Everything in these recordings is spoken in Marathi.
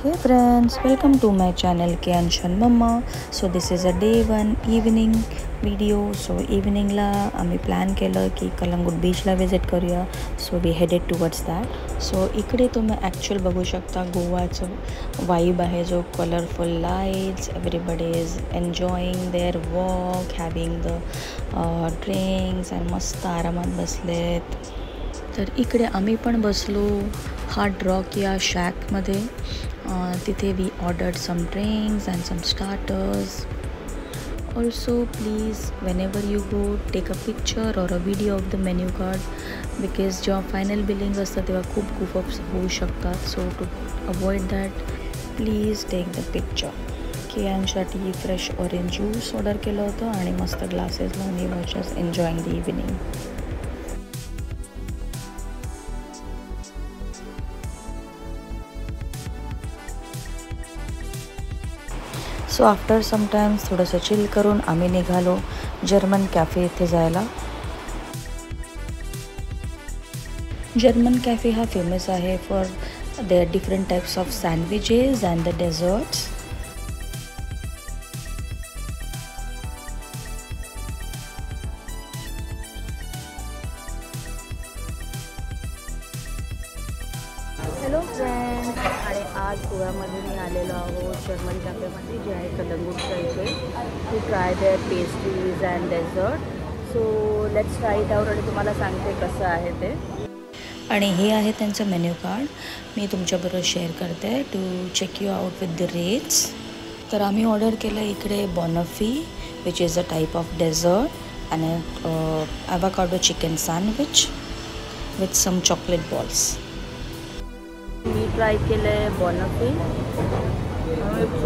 Hey friends, welcome to my channel Kianshan Mama. So this is a day one evening video. So evening la आम्ही प्लॅन केलं की कलंगूट बीचला विजिट करूया. So we headed towards that. So इकडे तुम्ही ॲक्च्युअल बघू शकता गोवाचं वाईब आहे जो colourful lights, everybody is enjoying their walk, having the drinks and मस्त आरामात बसलेत. तर इकडे आम्ही पण बसलो हार्ड रॉक या शॅकमध्ये. तिथे we ordered some drinks and some starters. Also please whenever you go take a picture or a video of the menu card because जेव्हा फायनल बिलिंग असतं तेव्हा खूप गुफअप्स होऊ शकतात. So to avoid that please take the picture. कियांसाठी फ्रेश ऑरेंज ज्यूस ऑर्डर केलं होतं आणि मस्त ग्लासेस लावून ही was just enjoying the evening. So after sometimes थोडंसं चिल करून आम्ही निघालो जर्मन कॅफे इथे जायला. जर्मन कॅफे हा फेमस आहे for their different types of sandwiches and the desserts. Hello friends, आणि आज गोव्यामध्ये मी आलेलो आहोत जर्मन कॅफेमध्ये जे आहे कलंगूटच्या इथे to try their pastries and dessert. So let's try it out आणि तुम्हाला सांगते कसं आहे ते. आणि हे आहे त्यांचं मेन्यू कार्ड, मी तुमच्याबरोबर शेअर करते to check you out with the rates. तर आम्ही ऑर्डर केलं इकडे banoffee which is a type of dessert आणि avocado chicken sandwich with some chocolate balls. मी ट्राय केलं आहे banoffee. It's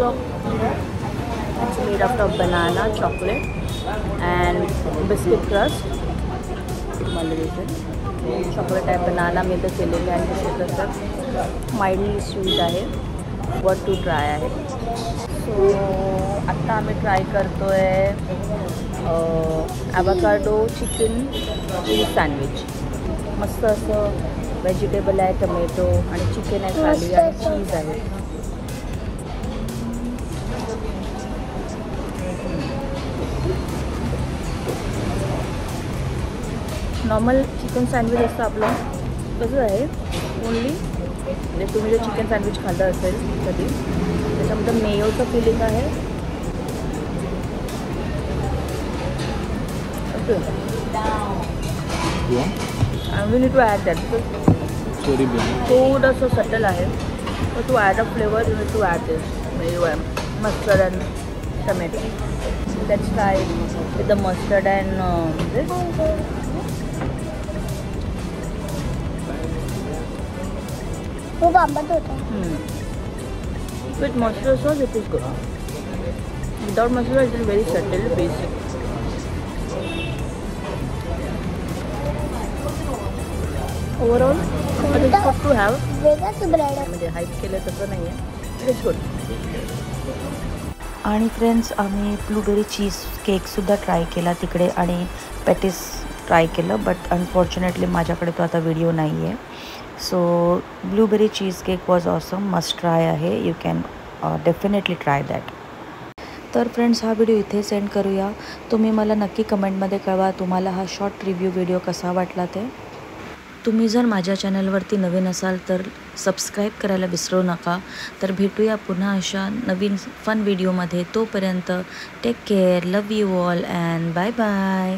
made out of banana, chocolate and biscuit crust. Chocolate आहे, बनाना मी तर केलेलं आहे आणि बिस्किट क्रस्ट माइल्डली स्वीट आहे. वॉट टू ट्राय आहे. सो आत्ता आम्ही ट्राय करतो आहे ॲव्होकाडो चिकन सँडविच. मस्त असं व्हेजिटेबल आहे, टमॅटो आणि चिकन आहे खाली आणि चीज आहे. नॉर्मल चिकन सँडविच असतं आपलं कसं आहे, ओनली म्हणजे तुम्ही जर चिकन सँडविच खाल्लं असेल कधी त्याच्यामध्ये मेयोचं फिलिंग आहे. Okay, I will need to add that because थोडंसं सटल आहे. तर to add a flavour you need to add this mayo mustard and tomato. Let's try with the mustard and this. खूप आंबट होतं. With mustard sauce it is good. Without mustard it is very subtle basic. Overall it is good to have. वेगळंच ब्रेड म्हणजे हाईप केलं तसं नाही आहे, इट इज गुड. आणि फ्रेंड्स आम्ही ब्लूबेरी चीज केकसुद्धा ट्राय केला तिकडे आणि पॅटीस ट्राय केलं. बट अनफॉर्च्युनेटली माझ्याकडे तो आता व्हिडिओ नाही आहे. So blueberry cheese cake was awesome, must try आहे. You can definitely try that. तर फ्रेंड्स हा व्हिडिओ इथे सेंड करूया. तुम्ही मला नक्की कमेंटमध्ये कळवा तुम्हाला हा शॉर्ट रिव्ह्यू व्हिडिओ कसा वाटला ते. तुम्ही जर माझ्या चॅनलवरती नवीन असाल तर सबस्क्राईब करायला विसरू नका. तर भेटूया पुन्हा अशा नवीन फन व्हिडिओमध्ये. तोपर्यंत take care, love you all and bye bye.